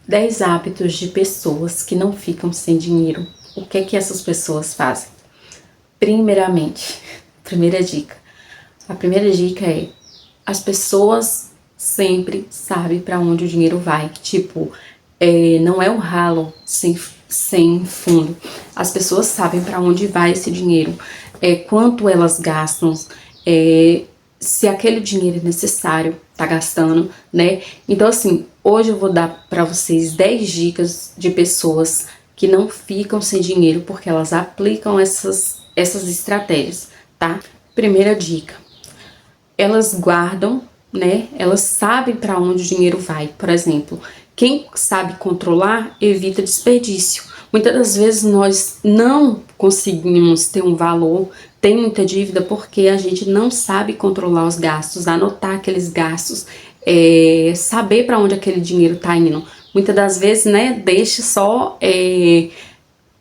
10 hábitos de pessoas que não ficam sem dinheiro. O que é que essas pessoas fazem? Primeiramente, primeira dica. A primeira dica é: as pessoas sempre sabem para onde o dinheiro vai. Tipo, não é um ralo sem fundo. As pessoas sabem para onde vai esse dinheiro, quanto elas gastam, se aquele dinheiro é necessário, tá gastando, né? Então, assim, hoje eu vou dar para vocês 10 dicas de pessoas que não ficam sem dinheiro porque elas aplicam essas estratégias, tá? Primeira dica: elas guardam, né? Elas sabem para onde o dinheiro vai. Por exemplo, quem sabe controlar evita desperdício. Muitas das vezes nós não conseguimos ter um valor, tem muita dívida porque a gente não sabe controlar os gastos, anotar aqueles gastos, saber para onde aquele dinheiro tá indo. Muitas das vezes, né, deixa só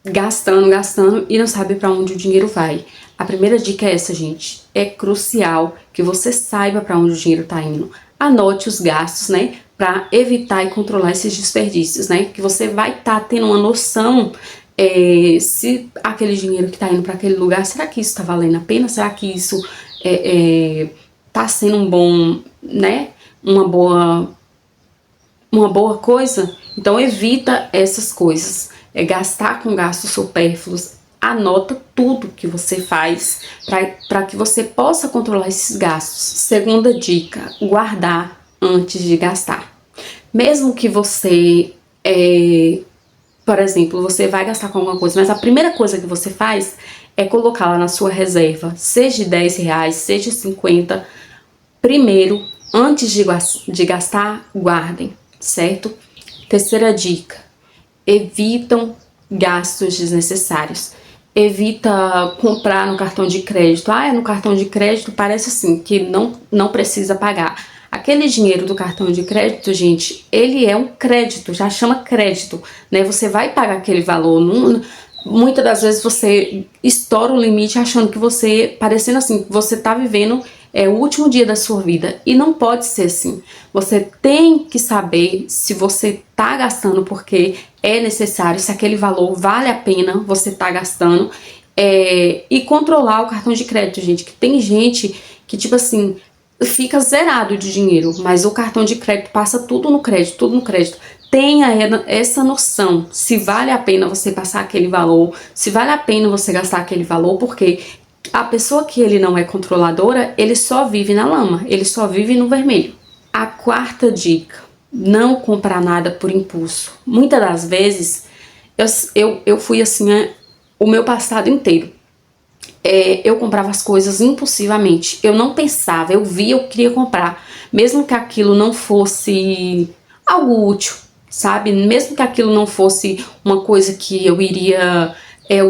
gastando e não sabe para onde o dinheiro vai. A primeira dica é essa, gente. É crucial que você saiba para onde o dinheiro tá indo. Anote os gastos, né, para evitar e controlar esses desperdícios, né? Que você vai estar tendo uma noção se aquele dinheiro que tá indo para aquele lugar, será que isso tá valendo a pena? Será que isso tá sendo um bom, né? Uma boa coisa? Então evita essas coisas. Gastar com gastos supérfluos. Anota tudo que você faz para que você possa controlar esses gastos. Segunda dica: guardar antes de gastar. Mesmo que você, por exemplo, você vai gastar com alguma coisa, mas a primeira coisa que você faz é colocar lá na sua reserva, seja de 10 reais, seja de 50, primeiro, antes de gastar, guardem, certo? Terceira dica: evitam gastos desnecessários. Evita comprar no cartão de crédito. No cartão de crédito parece assim que não precisa pagar. Aquele dinheiro do cartão de crédito, gente, ele é um crédito, já chama crédito, né? Você vai pagar aquele valor. Muitas das vezes você estoura o limite achando que você, parecendo assim, que você tá vivendo o último dia da sua vida. E não pode ser assim. Você tem que saber se você tá gastando porque é necessário, se aquele valor vale a pena você tá gastando. E controlar o cartão de crédito, gente. Que tem gente que, tipo assim, fica zerado de dinheiro, mas o cartão de crédito passa tudo no crédito, tudo no crédito. Tenha essa noção, se vale a pena você passar aquele valor, se vale a pena você gastar aquele valor, porque a pessoa que ele não é controladora, ele só vive na lama, ele só vive no vermelho. A quarta dica: não comprar nada por impulso. Muitas das vezes, eu fui assim, o meu passado inteiro. Eu comprava as coisas impulsivamente, eu não pensava, eu via, eu queria comprar, mesmo que aquilo não fosse algo útil, sabe? Mesmo que aquilo não fosse uma coisa que eu iria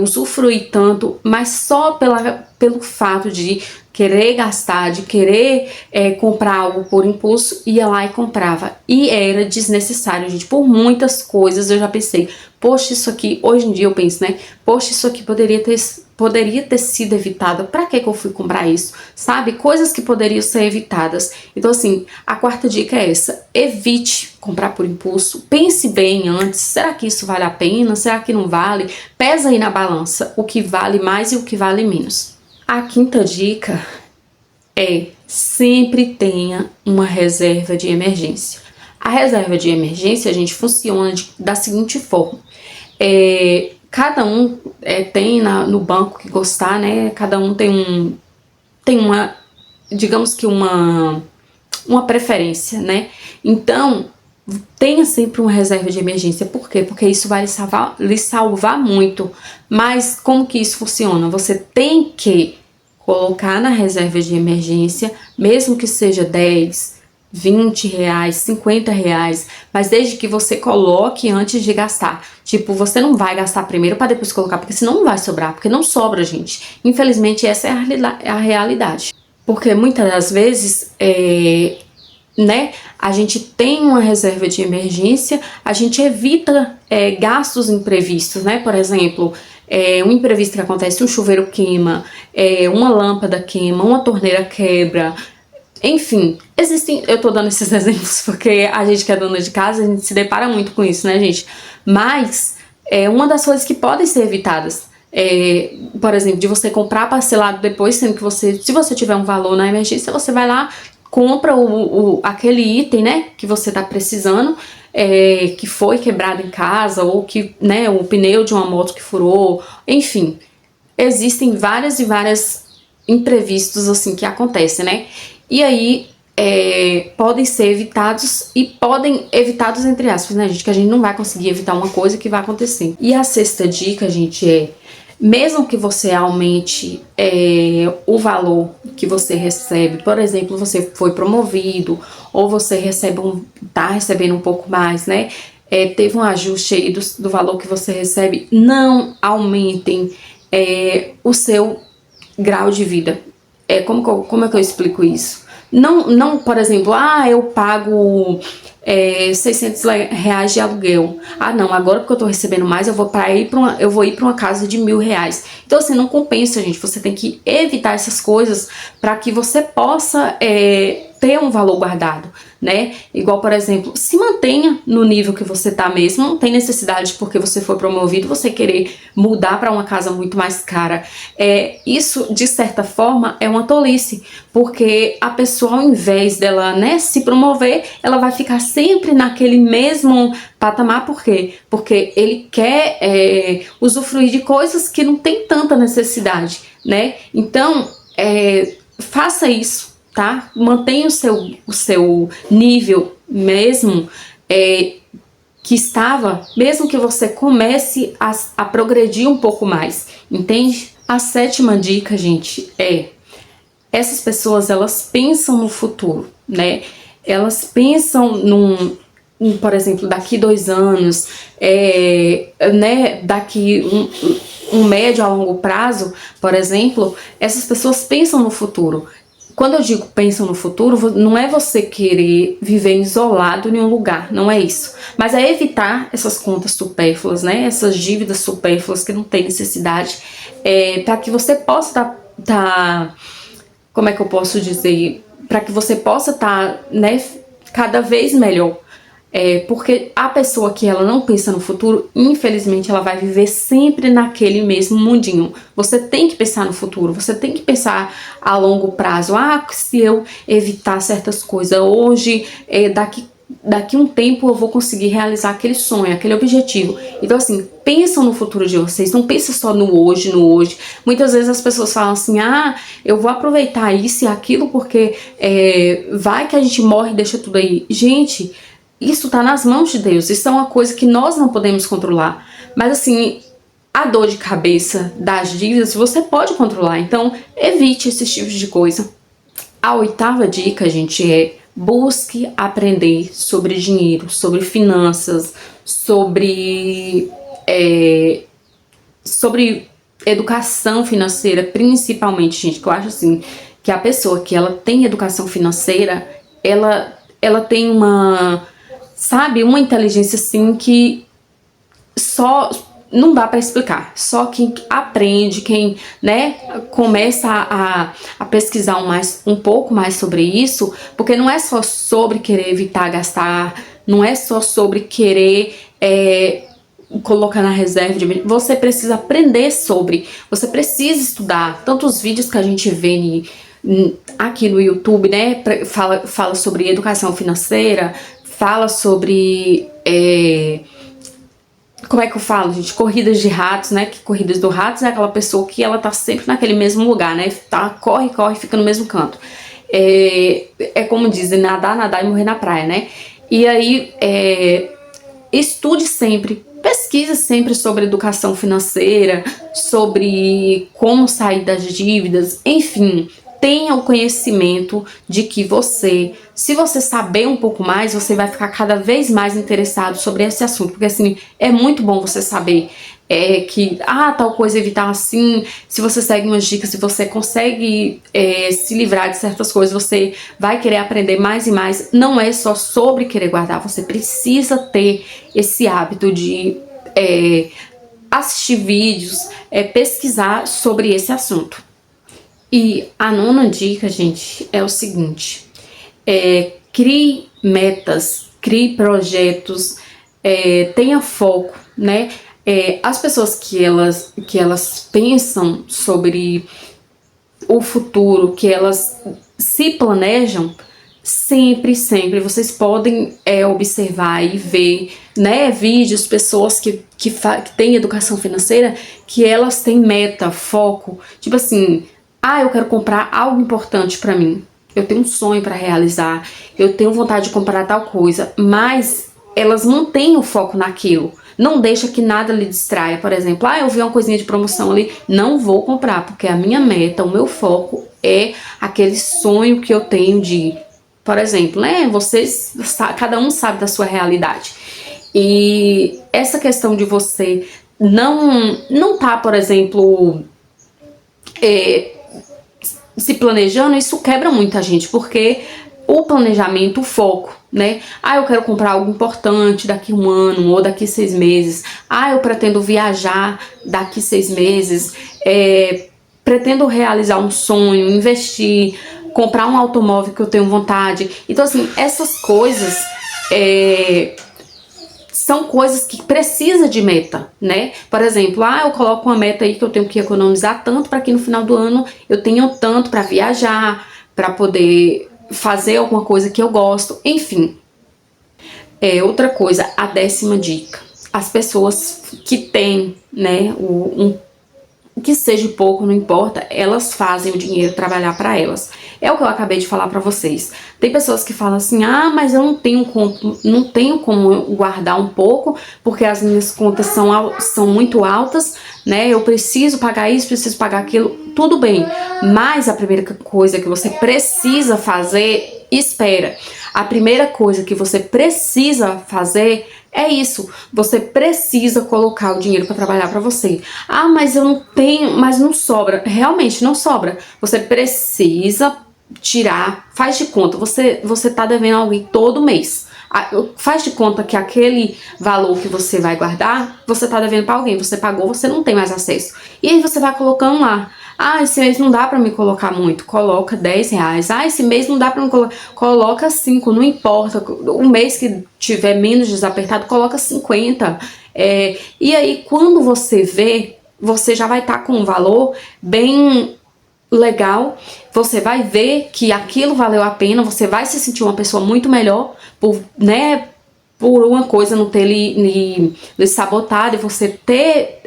usufruir tanto, mas só pelo fato de querer gastar, de querer comprar algo por impulso, ia lá e comprava. E era desnecessário, gente. Por muitas coisas eu já pensei, poxa, isso aqui, hoje em dia eu penso, né? Poxa, isso aqui poderia ter sido evitado. Pra que eu fui comprar isso? Sabe? Coisas que poderiam ser evitadas. Então, assim, a quarta dica é essa: evite comprar por impulso. Pense bem antes. Será que isso vale a pena? Será que não vale? Pesa aí na balança o que vale mais e o que vale menos. A quinta dica é: sempre tenha uma reserva de emergência. A reserva de emergência, a gente, funciona da seguinte forma. Cada um tem no banco que gostar, né? Cada um tem uma, digamos que uma preferência, né? Então, tenha sempre uma reserva de emergência. Por quê? Porque isso vai lhe salvar muito. Mas como que isso funciona? Você tem que colocar na reserva de emergência, mesmo que seja 10, 20 reais, 50 reais, mas desde que você coloque antes de gastar. Tipo, você não vai gastar primeiro para depois colocar, porque senão não vai sobrar, porque não sobra, gente. Infelizmente, essa é a realidade. Porque muitas das vezes, né, a gente tem uma reserva de emergência, a gente evita gastos imprevistos, né? Por exemplo, um imprevisto que acontece, um chuveiro queima, uma lâmpada queima, uma torneira quebra. Enfim, existem, eu tô dando esses exemplos porque a gente que é dona de casa, a gente se depara muito com isso, né, gente? Mas uma das coisas que podem ser evitadas por exemplo, de você comprar parcelado depois, sendo que se você tiver um valor na emergência, você vai lá, compra aquele item, né, que você tá precisando, que foi quebrado em casa, ou que, né, o pneu de uma moto que furou, enfim. Existem várias e várias imprevistos, assim, que acontecem, né? E aí, podem ser evitados e podem evitados entre aspas, né, gente? Que a gente não vai conseguir evitar uma coisa que vai acontecer. E a sexta dica, gente, mesmo que você aumente o valor que você recebe, por exemplo, você foi promovido ou você tá recebendo um pouco mais, né? Teve um ajuste aí do valor que você recebe, não aumentem o seu grau de vida. Como é que eu explico isso? Não, por exemplo, eu pago 600 reais de aluguel. Não, agora porque eu tô recebendo mais, eu vou ir pra uma casa de R$ 1.000. Então, assim, não compensa, gente. Você tem que evitar essas coisas para que você possa ter um valor guardado, né? Igual, por exemplo, se mantenha no nível que você tá mesmo. Não tem necessidade, porque você foi promovido, você querer mudar para uma casa muito mais cara. Isso, de certa forma, é uma tolice, porque a pessoa, ao invés dela, né, se promover, ela vai ficar sempre naquele mesmo patamar. Por quê? Porque ele quer usufruir de coisas que não tem tanta necessidade, né? Então, faça isso, tá? Mantenha o seu nível mesmo que estava, mesmo que você comece a progredir um pouco mais, entende? A sétima dica, gente, essas pessoas, elas pensam no futuro, né? Elas pensam por exemplo, daqui 2 anos, né? Daqui um médio a longo prazo, por exemplo, essas pessoas pensam no futuro. Quando eu digo pensam no futuro, não é você querer viver isolado em um lugar, não é isso. Mas é evitar essas contas supérfluas, né? Essas dívidas supérfluas que não tem necessidade, para que você possa como é que eu posso dizer? Para que você possa estar, né, cada vez melhor. Porque a pessoa que ela não pensa no futuro, infelizmente ela vai viver sempre naquele mesmo mundinho. Você tem que pensar no futuro, você tem que pensar a longo prazo. Se eu evitar certas coisas hoje, daqui um tempo eu vou conseguir realizar aquele sonho, aquele objetivo. Então, assim, pensam no futuro de vocês, não pensam só no hoje, Muitas vezes as pessoas falam assim, eu vou aproveitar isso e aquilo porque vai que a gente morre e deixa tudo aí. Gente, isso tá nas mãos de Deus, isso é uma coisa que nós não podemos controlar. Mas assim, a dor de cabeça das dívidas você pode controlar, então evite esses tipos de coisa. A oitava dica, gente, busque aprender sobre dinheiro, sobre finanças, sobre educação financeira, principalmente, gente, que eu acho assim, que a pessoa que ela tem educação financeira, ela tem uma inteligência assim que só não dá para explicar. Só quem aprende, quem, né, começa a pesquisar um pouco mais sobre isso, porque não é só sobre querer evitar gastar, não é só sobre querer colocar na reserva você precisa aprender você precisa estudar. Tantos vídeos que a gente vê aqui no YouTube, né, fala sobre educação financeira, fala sobre como é que eu falo, gente? Corridas de ratos, né? Que corridas do ratos é aquela pessoa que ela tá sempre naquele mesmo lugar, né? Corre, fica no mesmo canto. Como dizem, nadar e morrer na praia, né? E aí, estude sempre, pesquise sempre sobre educação financeira, sobre como sair das dívidas, enfim. Tenha o conhecimento de que se você saber um pouco mais, você vai ficar cada vez mais interessado sobre esse assunto. Porque assim, é muito bom você saber que tal coisa evitar assim, se você segue umas dicas, se você consegue se livrar de certas coisas, você vai querer aprender mais e mais. Não é só sobre querer guardar, você precisa ter esse hábito de assistir vídeos, pesquisar sobre esse assunto. E a nona dica, gente, é o seguinte: Crie metas, crie projetos, tenha foco, né? As pessoas que elas pensam sobre o futuro, que elas se planejam, sempre vocês podem observar e ver, né, vídeos, pessoas que têm educação financeira, que elas têm meta, foco, tipo assim, eu quero comprar algo importante pra mim, eu tenho um sonho pra realizar, eu tenho vontade de comprar tal coisa, mas elas mantêm o foco naquilo. Não deixa que nada lhe distraia. Por exemplo, eu vi uma coisinha de promoção ali, não vou comprar, porque a minha meta, o meu foco é aquele sonho que eu tenho de, por exemplo, né? Cada um sabe da sua realidade. E essa questão de você não tá, por exemplo, se planejando, isso quebra muita gente, porque o planejamento, o foco, né? Eu quero comprar algo importante daqui 1 ano ou daqui 6 meses. Eu pretendo viajar daqui 6 meses. Pretendo realizar um sonho, investir, comprar um automóvel que eu tenho vontade. Então, assim, essas coisas são coisas que precisa de meta, né? Por exemplo, eu coloco uma meta aí que eu tenho que economizar tanto para que no final do ano eu tenha tanto para viajar, para poder fazer alguma coisa que eu gosto, enfim. Outra coisa, a 10ª dica. As pessoas que têm, né, que seja pouco, não importa, elas fazem o dinheiro trabalhar para elas. É o que eu acabei de falar para vocês. Tem pessoas que falam assim, mas eu não tenho como guardar um pouco, porque as minhas contas são muito altas, né? Eu preciso pagar isso, preciso pagar aquilo. Tudo bem, mas a primeira coisa que você precisa fazer, espera. A primeira coisa que você precisa fazer é isso, você precisa colocar o dinheiro para trabalhar para você. Mas eu não tenho, mas não sobra. Realmente não sobra. Você precisa tirar, faz de conta, você tá devendo alguém todo mês. Faz de conta que aquele valor que você vai guardar, você tá devendo para alguém, você pagou, você não tem mais acesso. E aí você vai colocando lá. Esse mês não dá pra me colocar muito, coloca R$10. Esse mês não dá pra me colocar, coloca 5, não importa. O mês que tiver menos desapertado, coloca 50. E aí, quando você vê, você já vai estar com um valor bem legal, você vai ver que aquilo valeu a pena, você vai se sentir uma pessoa muito melhor por uma coisa não ter lhe sabotado e você ter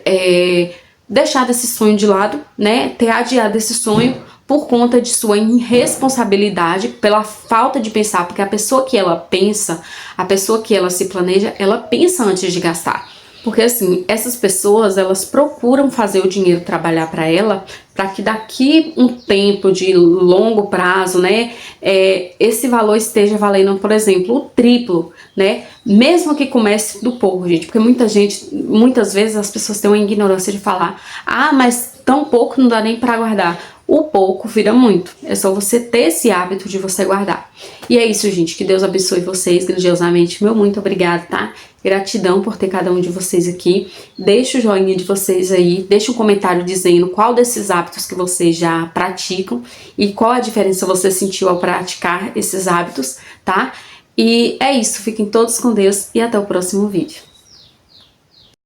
deixado esse sonho de lado, né? Ter adiado esse sonho por conta de sua irresponsabilidade, pela falta de pensar, porque a pessoa que ela pensa, a pessoa que ela se planeja, ela pensa antes de gastar. Porque assim, essas pessoas, elas procuram fazer o dinheiro trabalhar para ela, para que daqui um tempo de longo prazo, né, esse valor esteja valendo, por exemplo, o triplo, né, mesmo que comece do pouco, gente, porque muitas vezes as pessoas têm uma ignorância de falar, mas tão pouco não dá nem para guardar. O pouco vira muito, é só você ter esse hábito de você guardar. E é isso, gente, que Deus abençoe vocês grandiosamente, meu muito obrigado, tá? Gratidão por ter cada um de vocês aqui. Deixa o joinha de vocês aí, deixa um comentário dizendo qual desses hábitos que vocês já praticam e qual a diferença você sentiu ao praticar esses hábitos, tá? E é isso, fiquem todos com Deus e até o próximo vídeo.